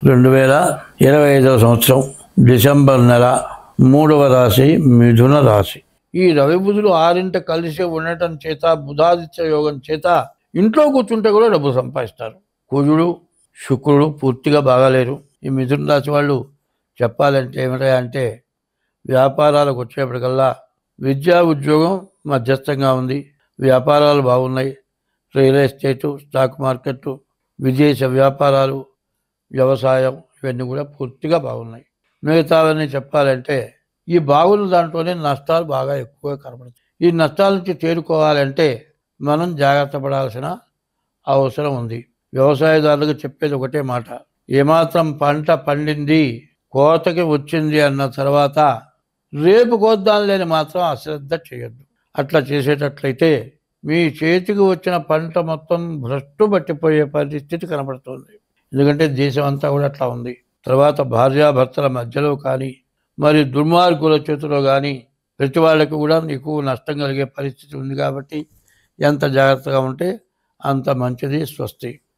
2025 సంవత్సరం డిసెంబర్ నెల 3వ రాశి మిథున రాశి. ఈ రవి బుధులు 6 కలిసి ఉండటం చేత, బుధాదిత్య యోగం చేత ఇంట్లో కూర్చుంటే కూడా డబ్బు సంపాదిస్తారు. కుజుడు శుక్రుడు పూర్తిగా బాగాలేరు. ఈ మిథున రాశి వాళ్ళు చెప్పాలంటే ఏమిటంటే, వ్యాపారాలకు వచ్చేప్పటికల్లా విద్యా ఉద్యోగం మధ్యస్థంగా ఉంది, వ్యాపారాలు బాగున్నాయి. రియల్ ఎస్టేటు, స్టాక్ మార్కెట్, విదేశ వ్యాపారాలు, వ్యవసాయం ఇవన్నీ కూడా పూర్తిగా బాగున్నాయి. మిగతావన్నీ చెప్పాలంటే ఈ బాగున్న దాంట్లోనే నష్టాలు బాగా ఎక్కువగా కనబడతాయి. ఈ నష్టాల నుంచి తేరుకోవాలంటే మనం జాగ్రత్త పడాల్సిన అవసరం ఉంది. వ్యవసాయదారులకు చెప్పేది ఒకటే మాట: ఏమాత్రం పంట పండింది, కోతకి వచ్చింది అన్న తర్వాత రేపు కోద్దాం లేని మాత్రం అశ్రద్ధ చేయొద్దు. అట్లా చేసేటట్లయితే మీ చేతికి వచ్చిన పంట మొత్తం భ్రష్టు పట్టిపోయే పరిస్థితి కనబడుతుంది. ఎందుకంటే దేశం అంతా కూడా అట్లా ఉంది. తర్వాత భార్యాభర్తల మధ్యలో కానీ, మరి దుర్మార్గుల చేతిలో కానీ ప్రతి వాళ్ళకి కూడా ఎక్కువ నష్టం కలిగే పరిస్థితి ఉంది. కాబట్టి ఎంత జాగ్రత్తగా ఉంటే అంత మంచిది. స్వస్తి.